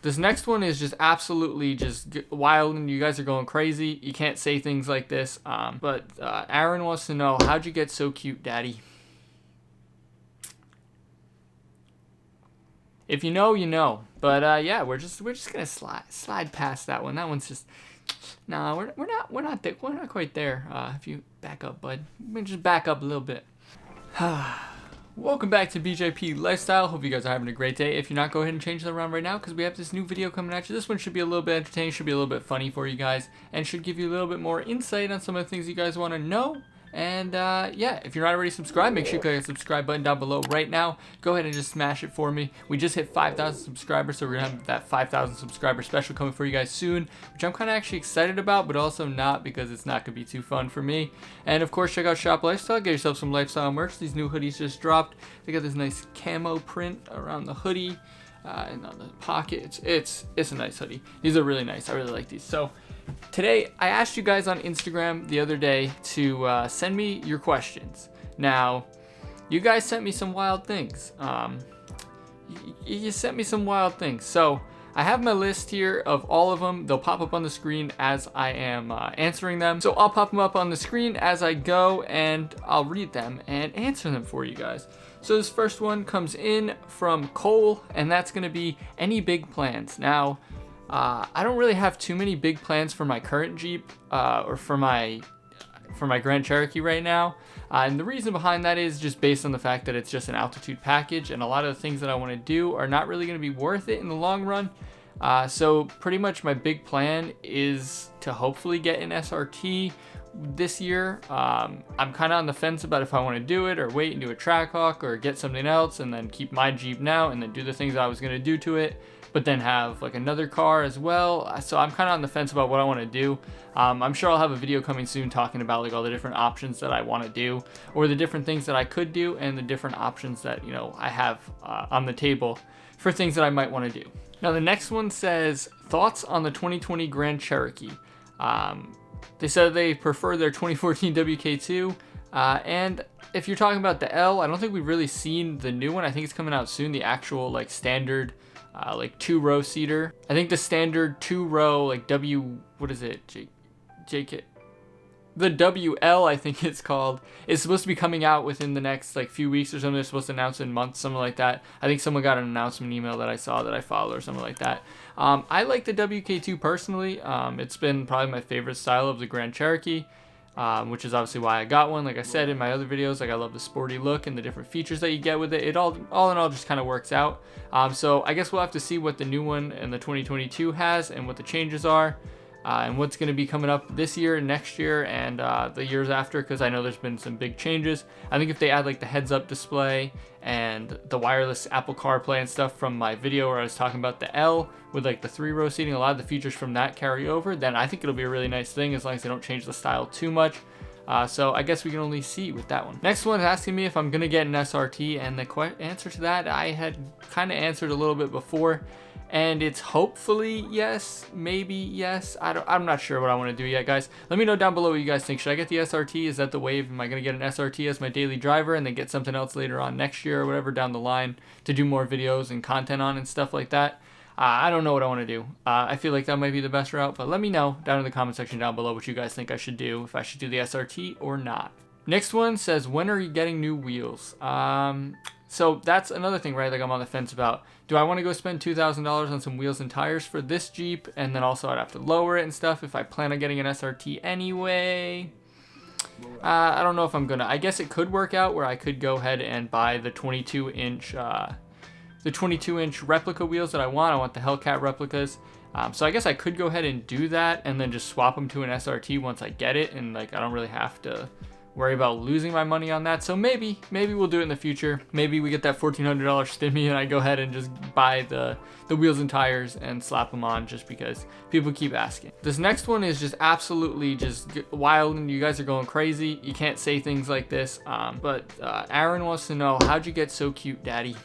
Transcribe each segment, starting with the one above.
This next one is just absolutely just wild, and you guys are going crazy. You can't say things like this. But Aaron wants to know, how'd you get so cute, Daddy? If you know, you know. But yeah, we're just gonna slide past that one. That one's just we're not quite there. If you back up, bud, let me just back up a little bit. Welcome back to BJP Lifestyle. Hope you guys are having a great day. If you're not, go ahead and change that around right now because we have this new video coming at you. This one should be a little bit entertaining, should be a little bit funny for you guys, and should give you a little bit more insight on some of the things you guys want to know. And yeah, if you're not already subscribed, make sure you click the subscribe button down below right now. Go ahead and just smash it for me. We just hit 5,000 subscribers, so we're gonna have that 5,000 subscriber special coming for you guys soon, which I'm kind of actually excited about, but also not, because it's not gonna be too fun for me. And of course, check out Shop Lifestyle. Get yourself some lifestyle merch. These new hoodies just dropped. They got this nice camo print around the hoodie and on the pocket. It's a nice hoodie. These are really nice. I really like these. So today, I asked you guys on Instagram the other day to send me your questions. Now, you guys sent me some wild things. You sent me some wild things. So I have my list here of all of them. They'll pop up on the screen as I am answering them. So I'll pop them up on the screen as I go, and I'll read them and answer them for you guys. So this first one comes in from Cole, and that's going to be, any big plans? Now, I don't really have too many big plans for my current Jeep or for my Grand Cherokee right now. And the reason behind that is just based on the fact that it's just an altitude package, and a lot of the things that I want to do are not really going to be worth it in the long run. So pretty much my big plan is to hopefully get an SRT this year. I'm kind of on the fence about if I want to do it or wait and do a Trackhawk or get something else and then keep my Jeep now and then do the things I was going to do to it, but then have like another car as well. So I'm kind of on the fence about what I want to do. I'm sure I'll have a video coming soon talking about like all the different options that I want to do, or the different things that I could do, and the different options that, you know, I have on the table for things that I might want to do. Now the next one says, thoughts on the 2020 Grand Cherokee. They said they prefer their 2014 WK2. And if you're talking about the L, I don't think we've really seen the new one. I think it's coming out soon, the actual like standard like 2-row seater. I think the standard 2-row like JK, the WL, I think it's called, is supposed to be coming out within the next like few weeks or something. They're supposed to announce in months, something like that. I think someone got an announcement email that I saw that I follow or something like that. I like the WK2 personally. It's been probably my favorite style of the Grand Cherokee, which is obviously why I got one. Like I said in my other videos, like I love the sporty look and the different features that you get with it. It all in all just kind of works out. So I guess we'll have to see what the new one and the 2022 has and what the changes are. And what's going to be coming up this year, next year, and the years after, because I know there's been some big changes. I think if they add like the heads-up display and the wireless Apple CarPlay and stuff from my video where I was talking about the L with like the 3-row seating, a lot of the features from that carry over, then I think it'll be a really nice thing as long as they don't change the style too much. So I guess we can only see with that one. Next one is asking me if I'm going to get an SRT, and the answer to that I had kind of answered a little bit before. And it's hopefully yes, maybe yes. I'm not sure what I want to do yet, guys. Let me know down below what you guys think. Should I get the SRT? Is that the wave? Am I going to get an SRT as my daily driver and then get something else later on next year or whatever down the line to do more videos and content on and stuff like that? I don't know what I want to do. I feel like that might be the best route, but let me know down in the comment section down below what you guys think I should do, if I should do the SRT or not. Next one says, when are you getting new wheels? So that's another thing, right? Like I'm on the fence about, do I want to go spend $2,000 on some wheels and tires for this Jeep? And then also I'd have to lower it and stuff if I plan on getting an SRT anyway. I don't know if I'm gonna. I guess it could work out where I could go ahead and buy the 22-inch replica wheels that I want. I want the Hellcat replicas. So I guess I could go ahead and do that and then just swap them to an SRT once I get it, and like I don't really have to worry about losing my money on that. So maybe we'll do it in the future. Maybe we get that $1,400 stimmy and I go ahead and just buy the wheels and tires and slap them on just because people keep asking. This next one is just absolutely just wild, and you guys are going crazy. You can't say things like this. But Aaron wants to know, how'd you get so cute, Daddy?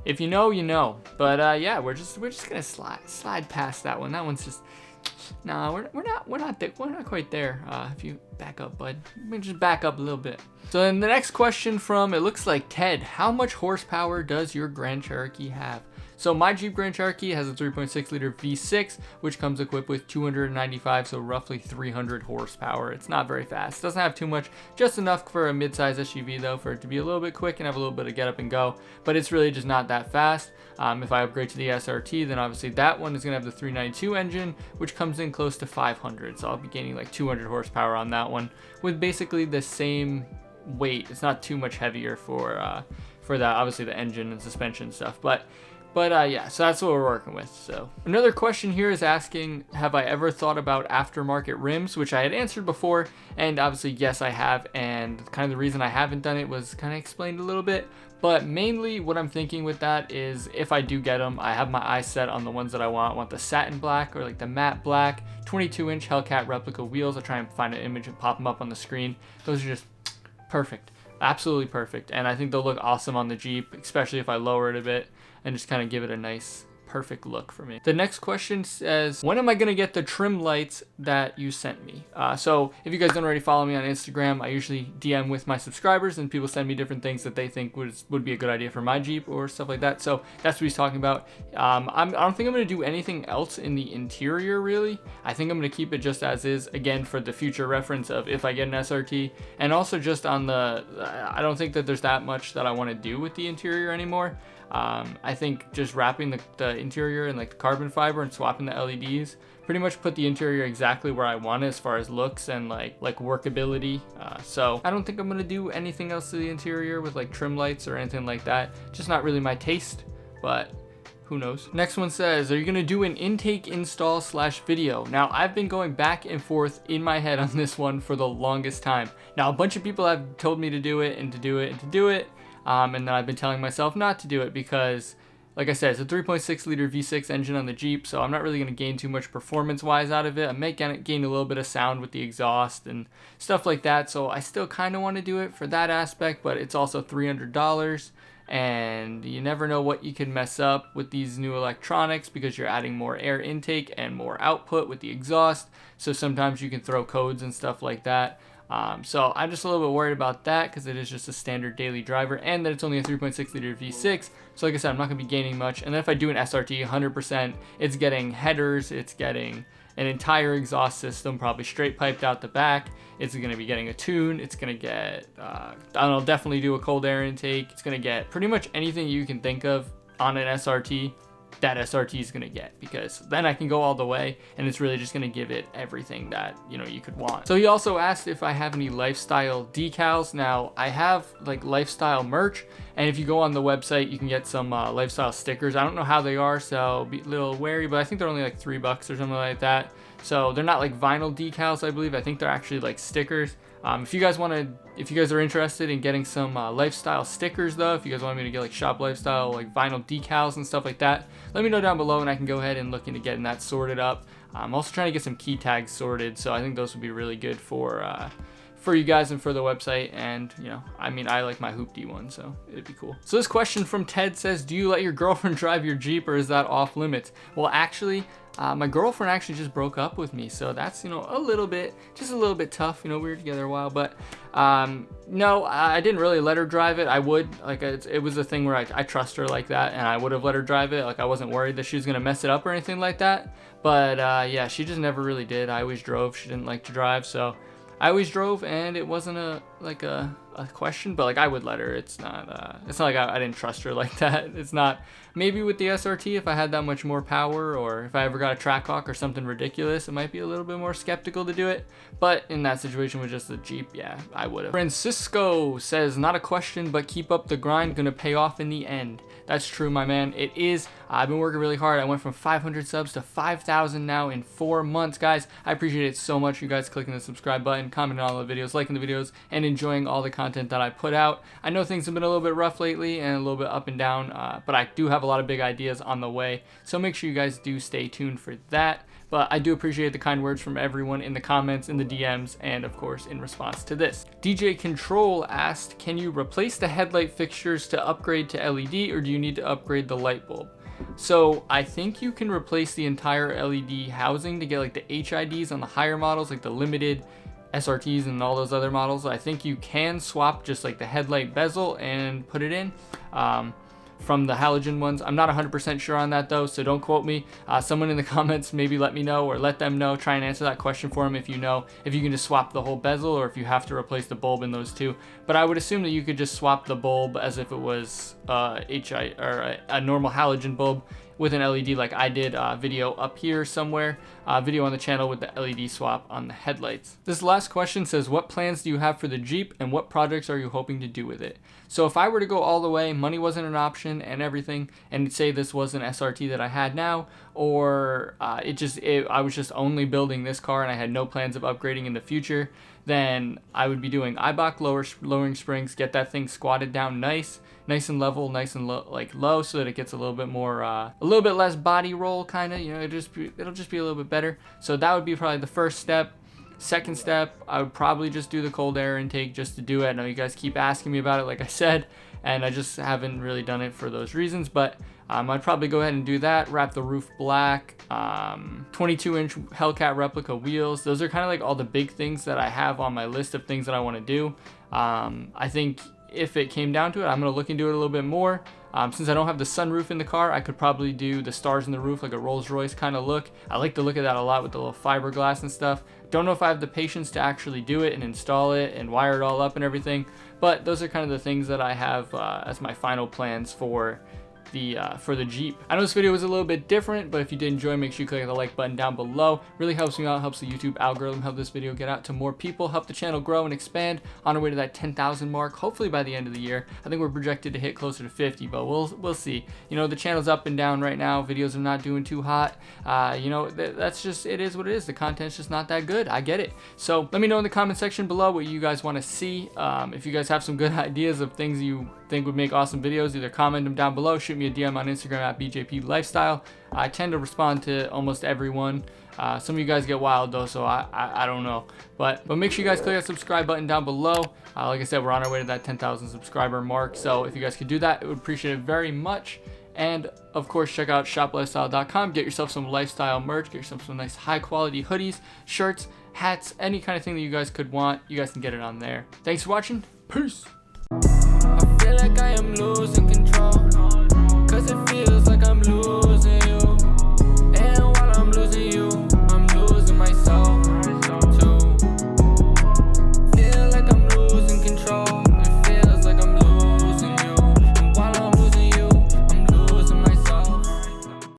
If you know, you know. But yeah, we're just gonna slide past that one. That one's just nah, we're not quite there. If you back up, bud, let me just back up a little bit. So then the next question from, it looks like Ted, how much horsepower does your Grand Cherokee have? So my Jeep Grand Cherokee has a 3.6 liter V6, which comes equipped with 295, so roughly 300 horsepower. It's not very fast. Doesn't have too much, just enough for a mid-size SUV though, for it to be a little bit quick and have a little bit of get up and go, but it's really just not that fast. If I upgrade to the SRT, then obviously that one is gonna have the 392 engine, which comes in close to 500. So I'll be gaining like 200 horsepower on that one with basically the same weight. It's not too much heavier for that, obviously the engine and suspension stuff, but yeah, so that's what we're working with. So another question here is asking, have I ever thought about aftermarket rims, which I had answered before, and obviously yes I have, and kind of the reason I haven't done it was kind of explained a little bit, but mainly what I'm thinking with that is if I do get them, I have my eyes set on the ones that I want the satin black or like the matte black 22-inch Hellcat replica wheels. I'll try and find an image and pop them up on the screen. Those are just perfect, absolutely perfect, and I think they'll look awesome on the Jeep, especially if I lower it a bit and just kind of give it a nice perfect look for me. The next question says, when am I gonna get the trim lights that you sent me? So if you guys don't already follow me on Instagram, I usually DM with my subscribers and people send me different things that they think would be a good idea for my Jeep or stuff like that. So that's what he's talking about. I don't think I'm gonna do anything else in the interior really. I think I'm gonna keep it just as is, again, for the future reference of if I get an SRT, and also just on the, I don't think that there's that much that I wanna do with the interior anymore. I think just wrapping the interior in like the carbon fiber and swapping the LEDs pretty much put the interior exactly where I want it as far as looks and like workability. So I don't think I'm gonna do anything else to the interior with like trim lights or anything like that. Just not really my taste, but who knows. Next one says, are you gonna do an intake install / video? Now I've been going back and forth in my head on this one for the longest time. Now a bunch of people have told me to do it and to do it and to do it. And then I've been telling myself not to do it because, like I said, it's a 3.6 liter V6 engine on the Jeep, so I'm not really going to gain too much performance-wise out of it. I may gain a little bit of sound with the exhaust and stuff like that, so I still kind of want to do it for that aspect, but it's also $300, and you never know what you can mess up with these new electronics because you're adding more air intake and more output with the exhaust, so sometimes you can throw codes and stuff like that. So I'm just a little bit worried about that because it is just a standard daily driver and that it's only a 3.6 liter V6. So like I said, I'm not going to be gaining much. And then if I do an SRT, 100%, it's getting headers, it's getting an entire exhaust system, probably straight piped out the back. It's going to be getting a tune. It's going to get, I don't know, definitely do a cold air intake. It's going to get pretty much anything you can think of on an SRT. That SRT is going to get, because then I can go all the way and it's really just going to give it everything that, you know, you could want. So he also asked if I have any lifestyle decals. Now I have like lifestyle merch, and if you go on the website you can get some lifestyle stickers. I don't know how they are, so be a little wary, but I think they're only like $3 or something like that. So they're not like vinyl decals, I believe. I think they're actually like stickers. If you guys are interested in getting some lifestyle stickers though, if you guys want me to get like shop lifestyle, like vinyl decals and stuff like that, let me know down below and I can go ahead and look into getting that sorted up. I'm also trying to get some key tags sorted, so I think those would be really good for you guys and for the website. And you know, I mean, I like my Hoopty one, so it'd be cool. So this question from Ted says, do you let your girlfriend drive your Jeep or is that off limits? Well, actually, my girlfriend actually just broke up with me, so that's, you know, just a little bit tough. You know, we were together a while, but no, I didn't really let her drive it. I would, like, it was a thing where I trust her like that, and I would have let her drive it. Like, I wasn't worried that she was gonna mess it up or anything like that. But yeah, she just never really did. I always drove. She didn't like to drive, so I always drove, and it wasn't a question, but like I would let her. It's not like I didn't trust her like that. It's not. Maybe with the SRT, if I had that much more power, or if I ever got a Trackhawk or something ridiculous, it might be a little bit more skeptical to do it. But in that situation with just the Jeep, yeah, I would have. Francisco says, not a question, but keep up the grind, gonna pay off in the end. That's true, my man. It is. I've been working really hard. I went from 500 subs to 5,000 now in 4 months, guys. I appreciate it so much, you guys clicking the subscribe button, commenting on all the videos, liking the videos, and enjoying all the content that I put out. I know things have been a little bit rough lately and a little bit up and down, but I do have a lot of big ideas on the way, so make sure you guys do stay tuned for that. But I do appreciate the kind words from everyone in the comments, in the DMs, and of course in response to this. DJ Control asked, can you replace the headlight fixtures to upgrade to LED, or do you need to upgrade the light bulb? So I think you can replace the entire LED housing to get like the HIDs on the higher models, like the limited SRTs and all those other models. I think you can swap just like the headlight bezel and put it in from the halogen ones. I'm not 100% sure on that though, so don't quote me. Someone in the comments maybe let me know, or let them know, try and answer that question for them if you know, if you can just swap the whole bezel or if you have to replace the bulb in those two. But I would assume that you could just swap the bulb as if it was a normal halogen bulb with an LED, like I did video up here somewhere, video on the channel with the LED swap on the headlights. This last question says, what plans do you have for the Jeep and what projects are you hoping to do with it? So if I were to go all the way, money wasn't an option and everything, and say this was an SRT that I had now, or I was just only building this car and I had no plans of upgrading in the future, then I would be doing Eibach lowering springs, get that thing squatted down nice and level, nice and low, so that it gets a little bit more, a little bit less body roll, kind of, you know, it'll just be a little bit better. So that would be probably the first step. Second step, I would probably just do the cold air intake just to do it. I know you guys keep asking me about it, like I said, and I just haven't really done it for those reasons, but I'd probably go ahead and do that. Wrap the roof black, 22-inch Hellcat replica wheels. Those are kind of like all the big things that I have on my list of things that I want to do. I think if it came down to it, I'm going to look into it a little bit more. Since I don't have the sunroof in the car, I could probably do the stars in the roof, like a Rolls Royce kind of look. I like the look of that a lot with the little fiberglass and stuff. Don't know if I have the patience to actually do it and install it and wire it all up and everything, but those are kind of the things that I have as my final plans for the Jeep. I know this video was a little bit different, but if you did enjoy, make sure you click the like button down below. Really helps me out, helps the YouTube algorithm, help this video get out to more people, help the channel grow and expand on our way to that 10,000 mark, hopefully by the end of the year. I think we're projected to hit closer to 50, but we'll see. You know, the channel's up and down right now. Videos are not doing too hot. You know, that's just, it is what it is. The content's just not that good. I get it. So let me know in the comment section below what you guys want to see. If you guys have some good ideas of things you think would make awesome videos, either comment them down below, shoot me a DM on Instagram at BJP Lifestyle. I tend to respond to almost everyone. Some of you guys get wild though, so I don't know. But make sure you guys click that subscribe button down below. Like I said, we're on our way to that 10,000 subscriber mark, so if you guys could do that, I would appreciate it very much. And of course, check out shoplifestyle.com. Get yourself some lifestyle merch. Get yourself some nice high quality hoodies, shirts, hats, any kind of thing that you guys could want. You guys can get it on there. Thanks for watching. Peace. I feel like I am losing control, 'cause it feels like I'm losing